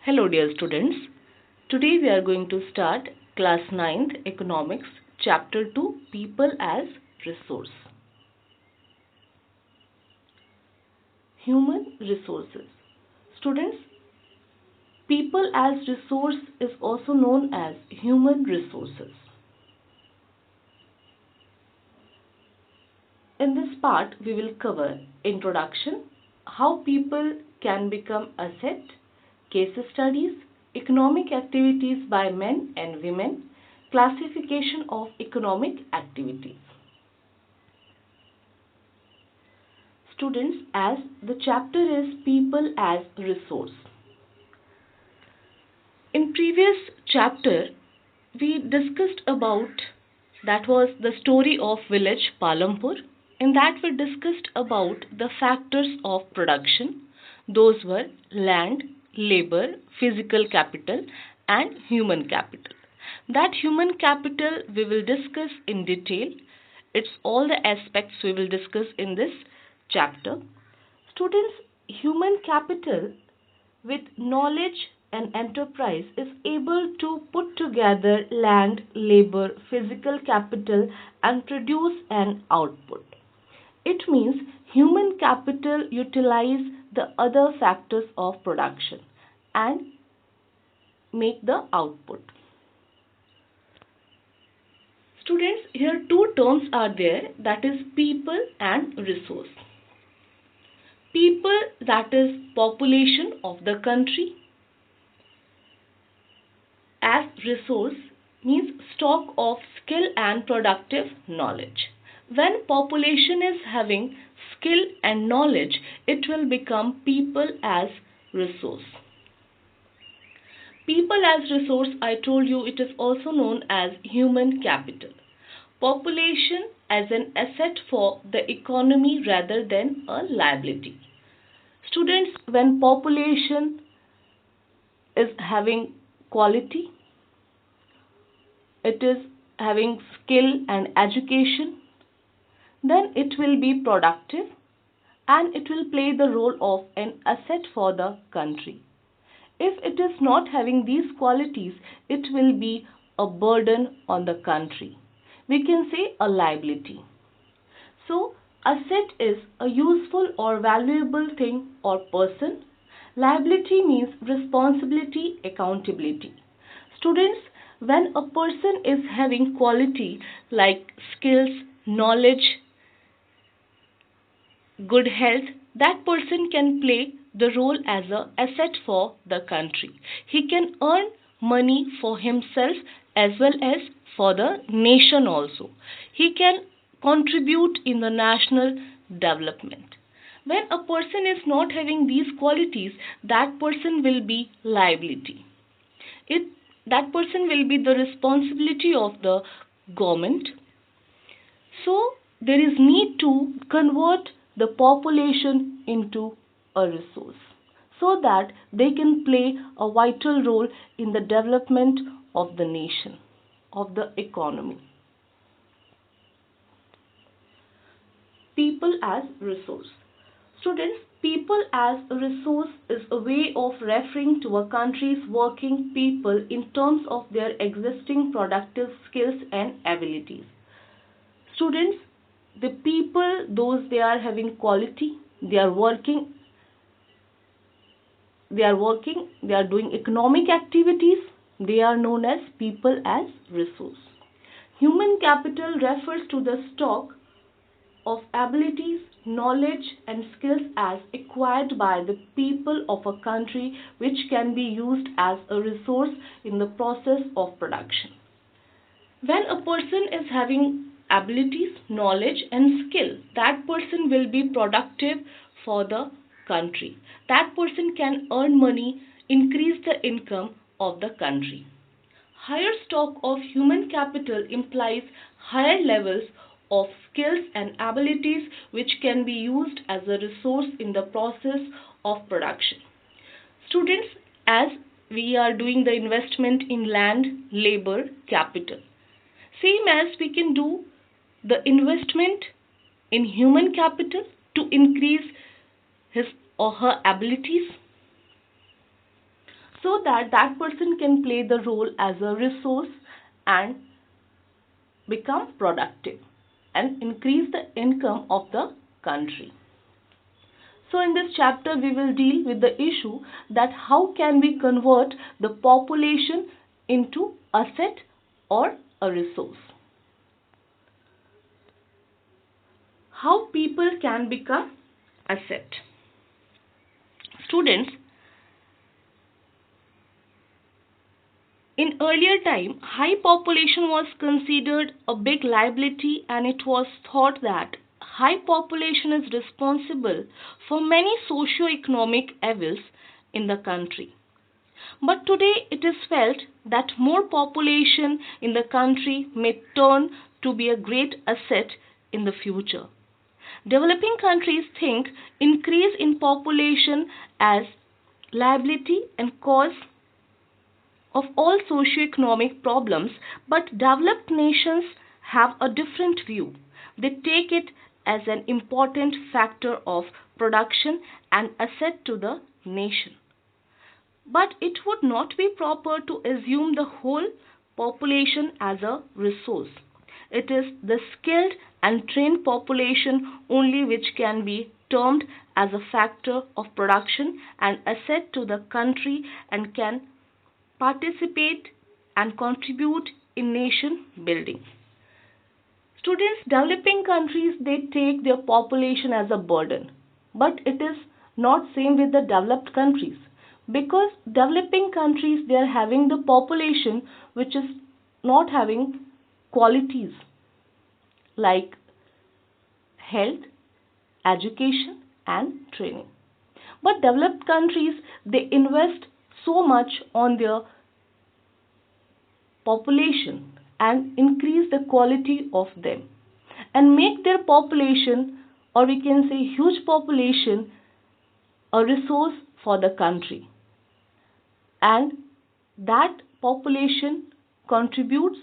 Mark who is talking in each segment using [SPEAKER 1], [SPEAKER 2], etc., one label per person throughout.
[SPEAKER 1] Hello dear students. Today we are going to start class 9th economics chapter 2 people as resource. Human resources. Students, people as resource is also known as human resources. In this part we will cover introduction, how people can become asset, case studies, economic activities by men and women, classification of economic activities. Students, as the chapter is people as resource. In previous chapter we discussed about, that was the story of village Palampur. In that we discussed about the factors of production. Those were land, labor, physical capital and human capital. That human capital we will discuss in detail. It's all the aspects we will discuss in this chapter. Students, human capital with knowledge and enterprise is able to put together land, labor, physical capital and produce an output. It means human capital utilize the other factors of production and make the output. Students, here two terms are there, that is people and resource. People, that is population of the country, as resource means stock of skill and productive knowledge. When population is having skill and knowledge, it will become people as resource. People as resource, I told you, it is also known as human capital. Population as an asset for the economy rather than a liability. Students, when population is having quality, it is having skill and education, then it will be productive and it will play the role of an asset for the country. If it is not having these qualities, it will be a burden on the country. We can say a liability. So, asset is a useful or valuable thing or person. Liability means responsibility, accountability. Students, when a person is having quality like skills, knowledge, good health, that person can play the role as an asset for the country. He can earn money for himself as well as for the nation also. He can contribute in the national development. When a person is not having these qualities, that person will be liability. That person will be the responsibility of the government. So there is need to convert the population into a resource so that they can play a vital role in the development of the nation, of the economy. People as resource. Students, people as a resource is a way of referring to a country's working people in terms of their existing productive skills and abilities. Students, the people, those they are having quality, they are working, they are doing economic activities, they are known as people as resource. Human capital refers to the stock of abilities, knowledge and skills as acquired by the people of a country which can be used as a resource in the process of production. When a person is having abilities, knowledge and skill, that person will be productive for the country. That person can earn money, increase the income of the country. Higher stock of human capital implies higher levels of skills and abilities which can be used as a resource in the process of production. Students, as we are doing the investment in land, labor, capital, same as we can do the investment in human capital to increase his or her abilities. so that that person can play the role as a resource and become productive and increase the income of the country. So in this chapter we will deal with the issue that how can we convert the population into asset or a resource. How people can become asset. Students, in earlier time, high population was considered a big liability, and it was thought that high population is responsible for many socio-economic evils in the country. But today it is felt that more population in the country may turn to be a great asset in the future. Developing countries think increase in population as liability and cause of all socio-economic problems, but developed nations have a different view. They take it as an important factor of production and asset to the nation. But it would not be proper to assume the whole population as a resource. It is the skilled and trained population only which can be termed as a factor of production and asset to the country and can participate and contribute in nation building. Students, developing countries, they take their population as a burden, but it is not same with the developed countries, because developing countries, they are having the population which is not having qualities like health, education and training. But developed countries, they invest so much on their population and increase the quality of them and make their population, or we can say huge population, a resource for the country, and that population contributes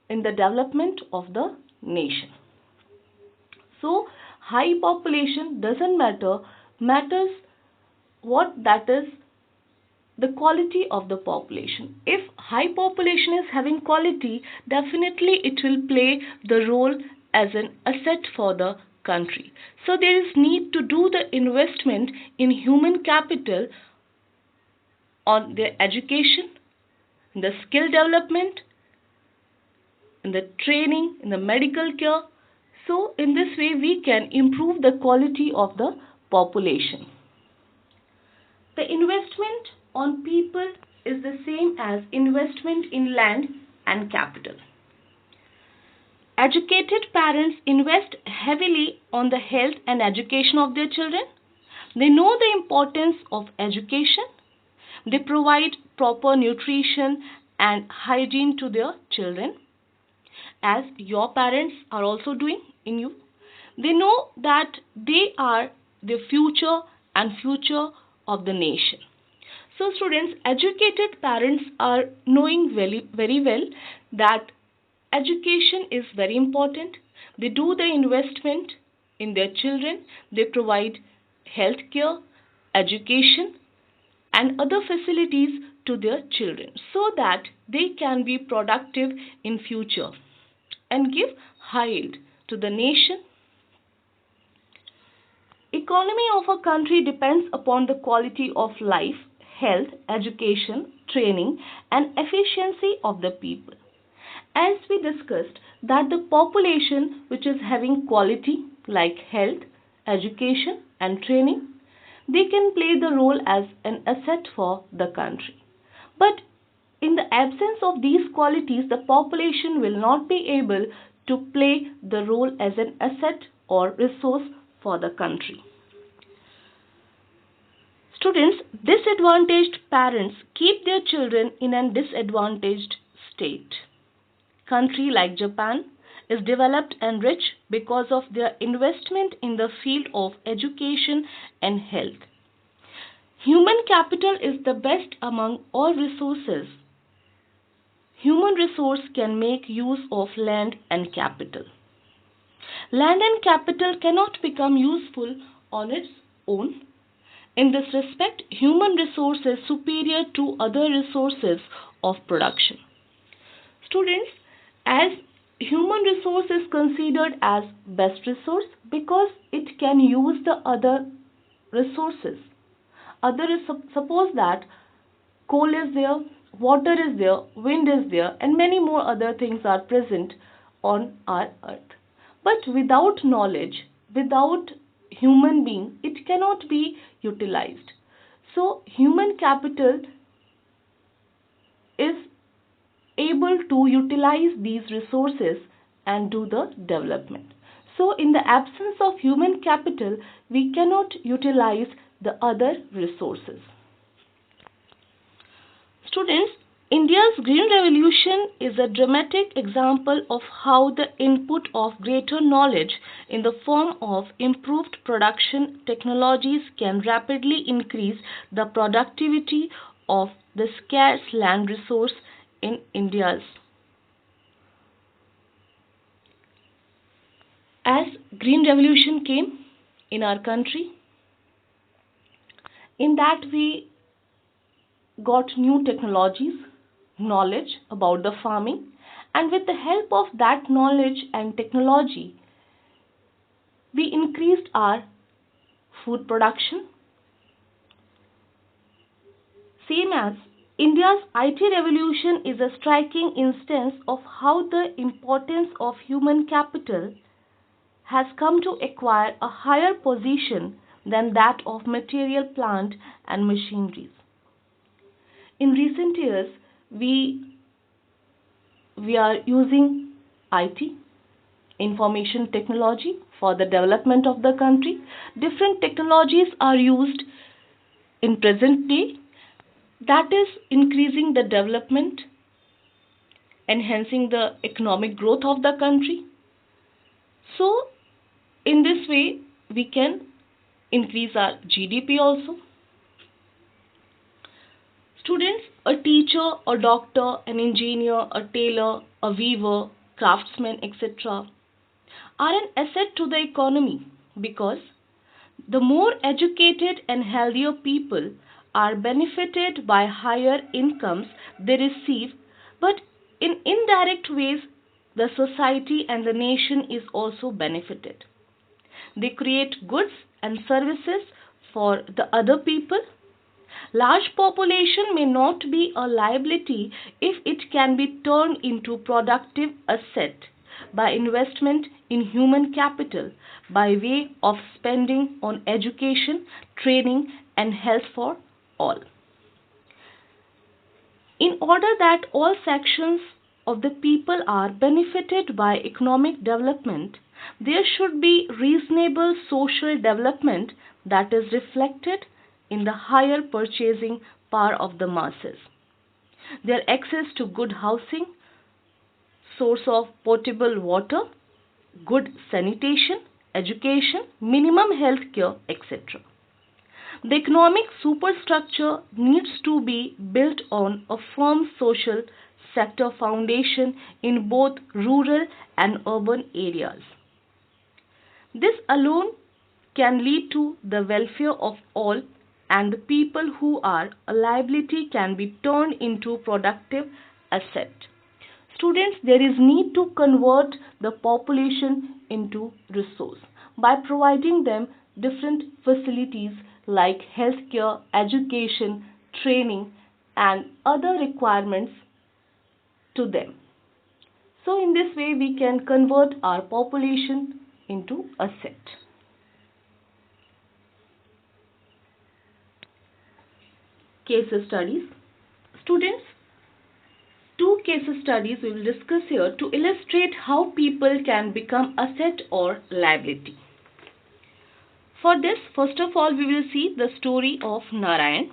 [SPEAKER 1] in the development of the nation. So high population doesn't matter, matters what, that is the quality of the population. If high population is having quality, definitely it will play the role as an asset for the country. So there is need to do the investment in human capital on their education, in the skill development, in the training, in the medical care. So in this way we can improve the quality of the population. The investment on people is the same as investment in land and capital. Educated parents invest heavily on the health and education of their children. They know the importance of education. They provide proper nutrition and hygiene to their children, as your parents are also doing in you. They know that they are the future and future of the nation. So students, educated parents are knowing very well that education is very important. They do the investment in their children. They provide health care, education and other facilities to their children so that they can be productive in future and give high yield to the nation. Economy of a country depends upon the quality of life, health, education, training and efficiency of the people. As we discussed that the population which is having quality like health, education and training, they can play the role as an asset for the country. But in the absence of these qualities, the population will not be able to play the role as an asset or resource for the country. Students, disadvantaged parents keep their children in a disadvantaged state. Country like Japan is developed and rich because of their investment in the field of education and health. Human capital is the best among all resources. Human resource can make use of land and capital. Land and capital cannot become useful on its own. In this respect, human resource is superior to other resources of production. Students, as human resource is considered as best resource because it can use the other resources. Suppose that coal is there, water is there, wind is there, and many more other things are present on our earth. But without knowledge, without human being, it cannot be utilized. So, human capital is able to utilize these resources and do the development. So, in the absence of human capital, we cannot utilize the other resources. Students, India's Green Revolution is a dramatic example of how the input of greater knowledge in the form of improved production technologies can rapidly increase the productivity of the scarce land resource in India's. As Green Revolution came in our country, in that we got new technologies, knowledge about the farming, and with the help of that knowledge and technology, we increased our food production. Same as India's IT revolution is a striking instance of how the importance of human capital has come to acquire a higher position than that of material plant and machineries. In recent years, we are using IT, information technology, for the development of the country. Different technologies are used in present day, that is increasing the development, enhancing the economic growth of the country. So, in this way, we can increase our GDP also. Students, a teacher, a doctor, an engineer, a tailor, a weaver, craftsman, etc. are an asset to the economy because the more educated and healthier people are benefited by higher incomes they receive, but in indirect ways, the society and the nation is also benefited. They create goods and services for the other people. Large population may not be a liability if it can be turned into productive asset by investment in human capital by way of spending on education, training and health for all. In order that all sections of the people are benefited by economic development, there should be reasonable social development that is reflected in the higher purchasing power of the masses. Their access to good housing, source of potable water, good sanitation, education, minimum health care, etc. The economic superstructure needs to be built on a firm social sector foundation in both rural and urban areas. This alone can lead to the welfare of all, and the people who are a liability can be turned into productive asset. Students, there is need to convert the population into resource by providing them different facilities like healthcare, education, training and other requirements to them. So in this way we can convert our population into asset. Case studies. Students, two case studies we will discuss here to illustrate how people can become asset or liability. For this, first of all, we will see the story of Narayan.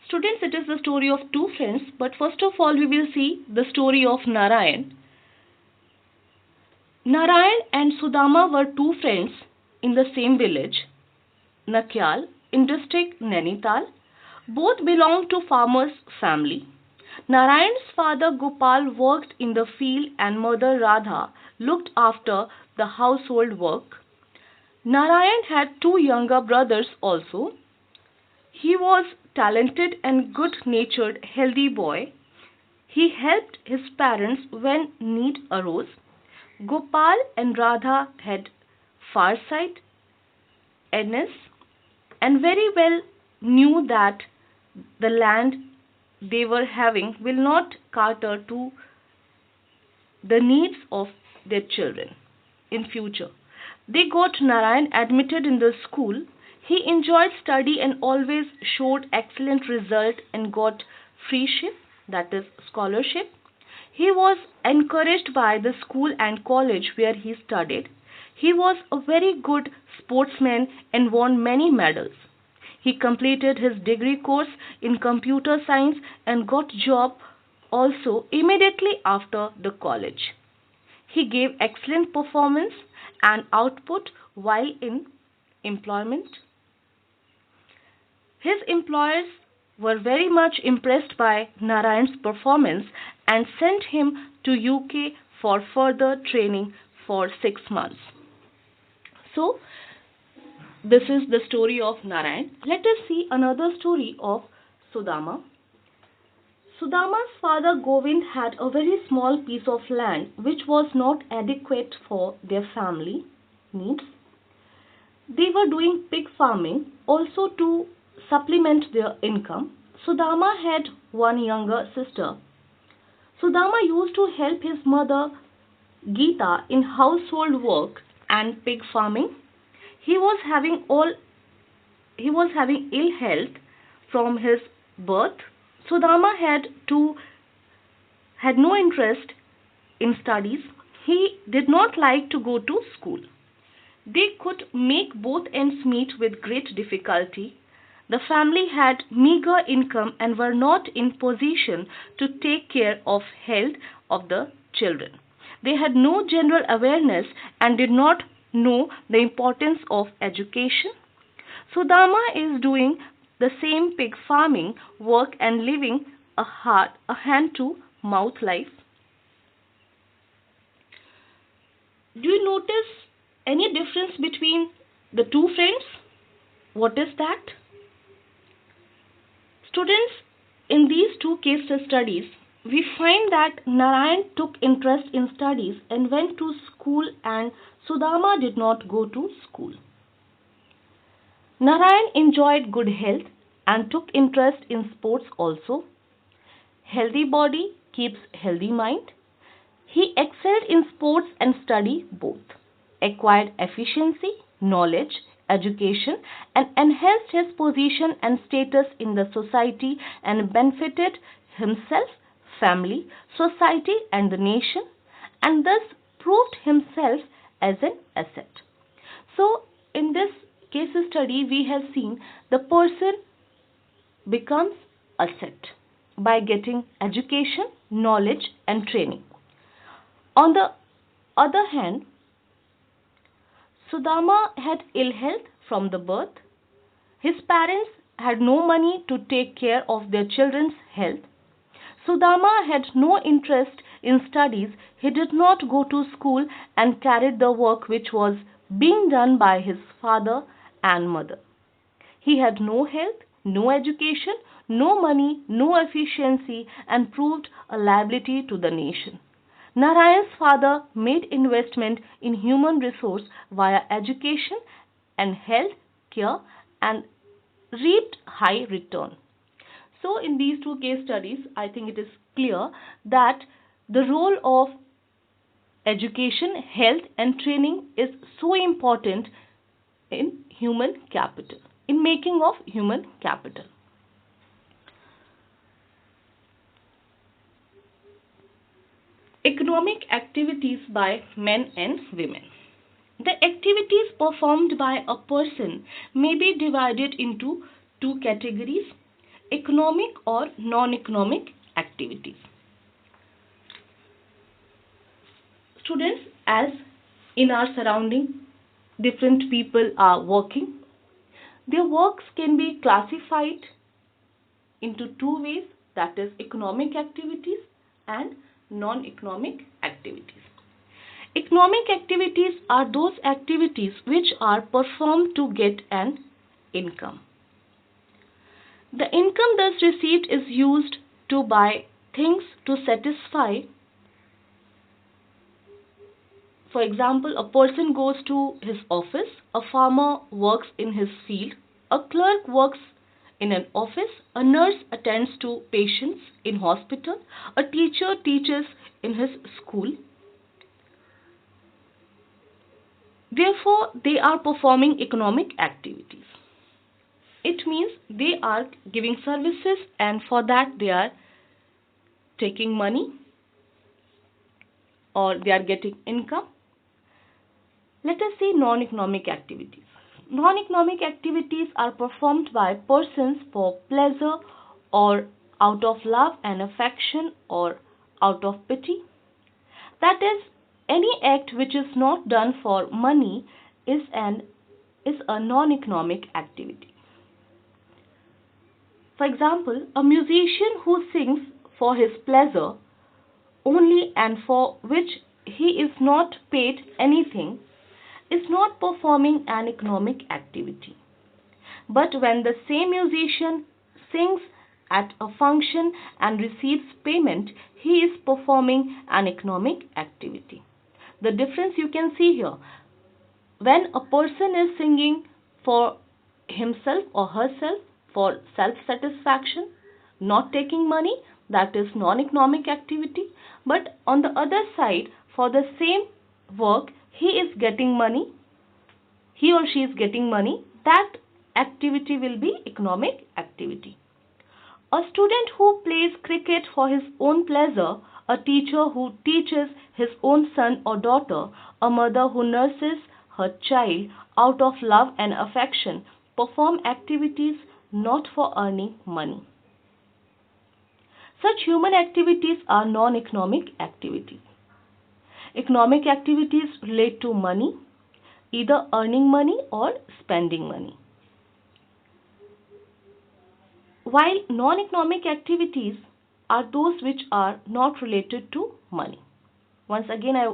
[SPEAKER 1] Students, it is the story of two friends, but first of all, we will see the story of Narayan. Narayan and Sudama were two friends in the same village, Nakyal, in district Nainital. Both belonged to farmers' family. Narayan's father Gopal worked in the field and mother Radha looked after the household work. Narayan had two younger brothers also. He was talented and good-natured, healthy boy. He helped his parents when need arose. Gopal and Radha had farsight, earnest, and very well knew that the land they were having will not cater to the needs of their children in future. They got Narayan admitted in the school. He enjoyed study and always showed excellent result and got freeship, that is scholarship. He was encouraged by the school and college where he studied. He was a very good sportsman and won many medals. He completed his degree course in computer science and got job also immediately after the college. He gave excellent performance and output while in employment. His employers were very much impressed by Narayan's performance and sent him to UK for further training for 6 months. So, this is the story of Narayan. Let us see another story of Sudama. Sudama's father Govind had a very small piece of land which was not adequate for their family needs. They were doing pig farming also to supplement their income. Sudama had one younger sister. Sudama used to help his mother Geeta in household work and pig farming. He was having ill health from his birth. Sudama had no interest in studies. He did not like to go to school. They could make both ends meet with great difficulty. The family had meager income and were not in position to take care of health of the children. They had no general awareness and did not know the importance of education. Sudama is doing the same pig farming work and living a hand to mouth life. Do you notice any difference between the two friends? What is that? Students, in these two case studies, we find that Narayan took interest in studies and went to school, and Sudama did not go to school. Narayan enjoyed good health and took interest in sports also. Healthy body keeps healthy mind. He excelled in sports and study both, acquired efficiency, knowledge, education, and enhanced his position and status in the society and benefited himself, family, society, and the nation, and thus proved himself as an asset. So, in this case study, we have seen the person becomes asset by getting education, knowledge, and training. On the other hand, Sudama had ill health from the birth. His parents had no money to take care of their children's health. Sudama had no interest in studies. He did not go to school and carried the work which was being done by his father and mother. He had no health, no education, no money, no efficiency, and proved a liability to the nation. Narayan's father made investment in human resource via education and health care and reaped high return. So in these two case studies, I think it is clear that the role of education, health and training is so important in human capital, in making of human capital. Economic activities by men and women. The activities performed by a person may be divided into two categories: economic or non-economic activities. Students, as in our surrounding, different people are working. Their works can be classified into two ways, that is economic activities and non-economic activities. Economic activities are those activities which are performed to get an income. The income thus received is used to buy things to satisfy. For example, a person goes to his office, a farmer works in his field, a clerk works in an office, a nurse attends to patients in hospital, a teacher teaches in his school. Therefore, they are performing economic activities. It means they are giving services and for that they are taking money or they are getting income. Let us see non-economic activities. Non-economic activities are performed by persons for pleasure or out of love and affection or out of pity. That is, any act which is not done for money is a non-economic activity. For example, a musician who sings for his pleasure only and for which he is not paid anything is not performing an economic activity. But when the same musician sings at a function and receives payment, he is performing an economic activity. The difference you can see here. When a person is singing for himself or herself for self-satisfaction, not taking money, that is non-economic activity. But on the other side, for the same work, he or she is getting money, that activity will be economic activity. A student who plays cricket for his own pleasure, a teacher who teaches his own son or daughter, a mother who nurses her child out of love and affection perform activities not for earning money. Such human activities are non-economic activities. Economic activities relate to money, either earning money or spending money. While non-economic activities are those which are not related to money. Once again, I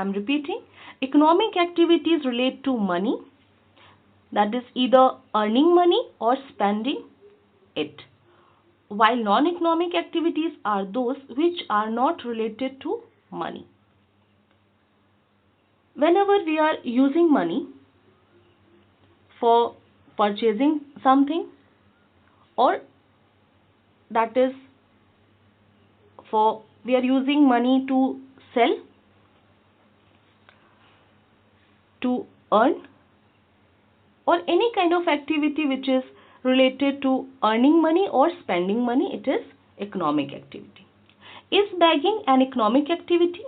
[SPEAKER 1] am repeating, economic activities relate to money, that is either earning money or spending it. While non-economic activities are those which are not related to money. Whenever we are using money for purchasing something, or that is we are using money to sell, to earn, or any kind of activity which is related to earning money or spending money, it is economic activity. Is begging an economic activity?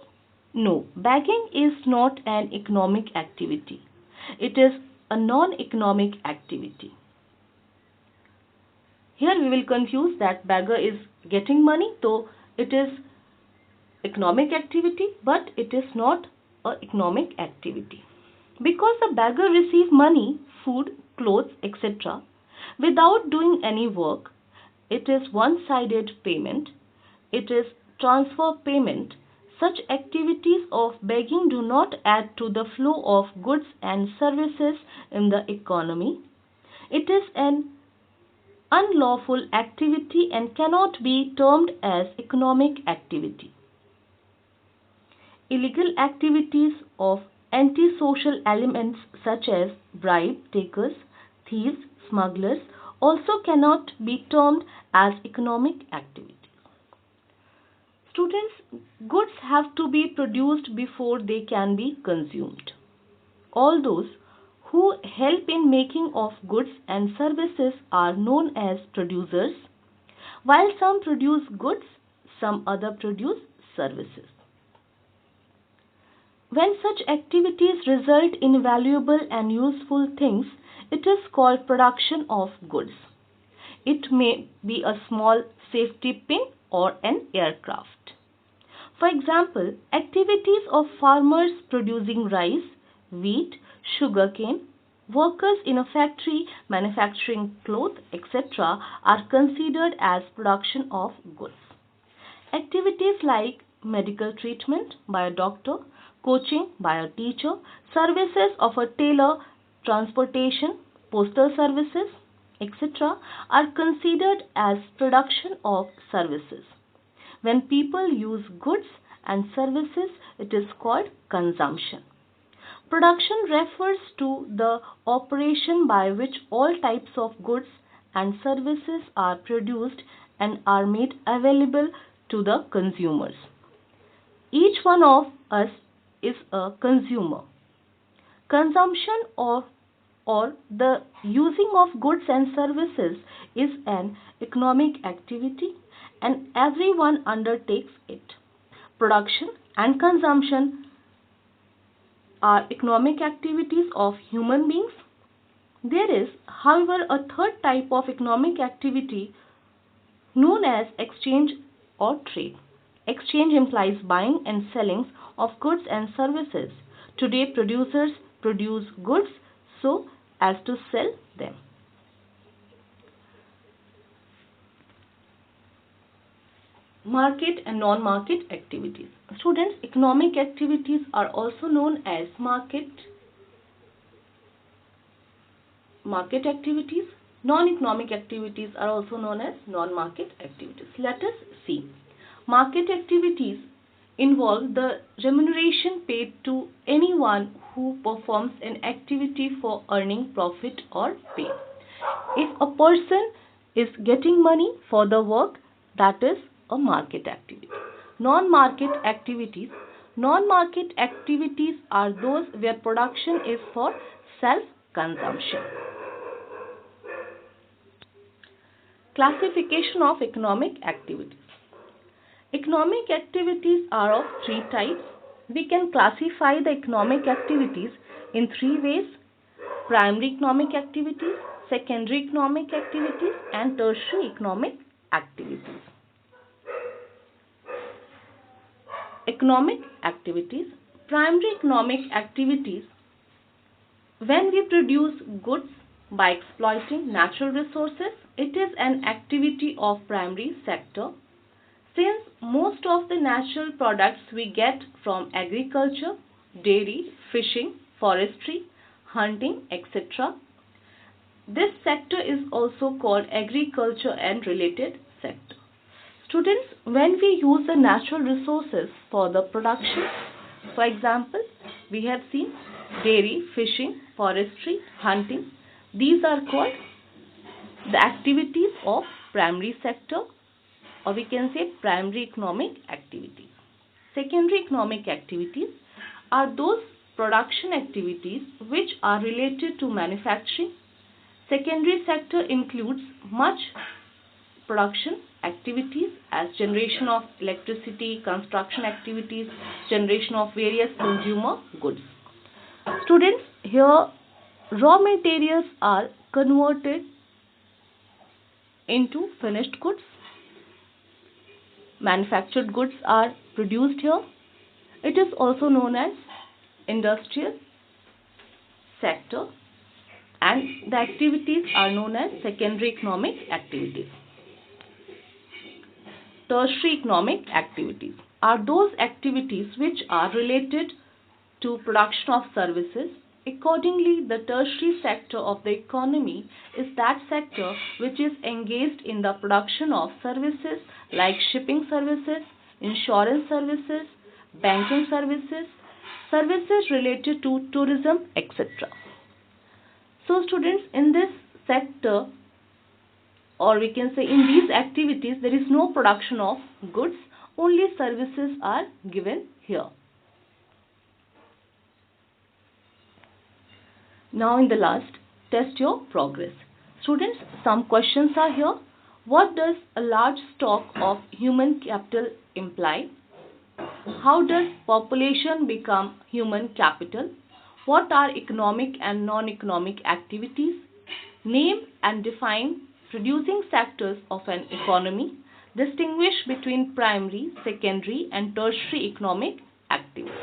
[SPEAKER 1] No, begging is not an economic activity. It is a non-economic activity. Here we will confuse that beggar is getting money, so it is economic activity, but it is not an economic activity. Because the beggar receives money, food, clothes, etc. without doing any work, it is one-sided payment, it is transfer payment. Such activities of begging do not add to the flow of goods and services in the economy. It is an unlawful activity and cannot be termed as economic activity. Illegal activities of antisocial elements such as bribe takers, thieves, smugglers also cannot be termed as economic activities. Students, goods have to be produced before they can be consumed. All those who help in making of goods and services are known as producers, while some produce goods, some other produce services. When such activities result in valuable and useful things, it is called production of goods. It may be a small safety pin or an aircraft. For example, activities of farmers producing rice, wheat, sugarcane, workers in a factory manufacturing cloth, etc. are considered as production of goods. Activities like medical treatment by a doctor, coaching by a teacher, services of a tailor, transportation, postal services, etc., are considered as production of services. When people use goods and services, it is called consumption. Production refers to the operation by which all types of goods and services are produced and are made available to the consumers. Each one of us is a consumer. Consumption or the using of goods and services is an economic activity and everyone undertakes it. Production and consumption are economic activities of human beings. There is, however, a third type of economic activity known as exchange or trade. Exchange implies buying and selling of goods and services. Today, producers produce goods so as to sell them. Market and non-market activities. Students, economic activities are also known as market activities. Non-economic activities are also known as non-market activities. Let us see. Market activities involve the remuneration paid to anyone who performs an activity for earning profit or pay. If a person is getting money for the work, that is a market activity. Non-market activities. Non-market activities are those where production is for self-consumption. Classification of economic activities. Economic activities are of three types. We can classify the economic activities in three ways: primary economic activities, secondary economic activities, and tertiary economic activities. Economic activities. Primary economic activities. When we produce goods by exploiting natural resources, it is an activity of primary sector. Since most of the natural products we get from agriculture, dairy, fishing, forestry, hunting, etc., this sector is also called agriculture and related sector. Students, when we use the natural resources for the production, for example, we have seen dairy, fishing, forestry, hunting. These are called the activities of primary sector, or we can say primary economic activities. Secondary economic activities are those production activities which are related to manufacturing. Secondary sector includes much production activities as generation of electricity, construction activities, generation of various consumer goods. Students, here raw materials are converted into finished goods. Manufactured goods are produced here. It is also known as industrial sector, and the activities are known as secondary economic activities. Tertiary economic activities are those activities which are related to production of services. Accordingly, the tertiary sector of the economy is that sector which is engaged in the production of services like shipping services, insurance services, banking services, services related to tourism, etc. So students, in this sector, or we can say in these activities, there is no production of goods, only services are given here. Now in the last, test your progress. Students, some questions are here. What does a large stock of human capital imply? How does population become human capital? What are economic and non-economic activities? Name and define producing sectors of an economy. Distinguish between primary, secondary and tertiary economic activities.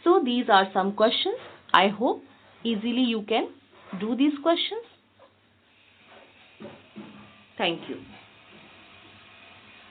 [SPEAKER 1] So these are some questions. I hope easily you can do these questions. Thank you.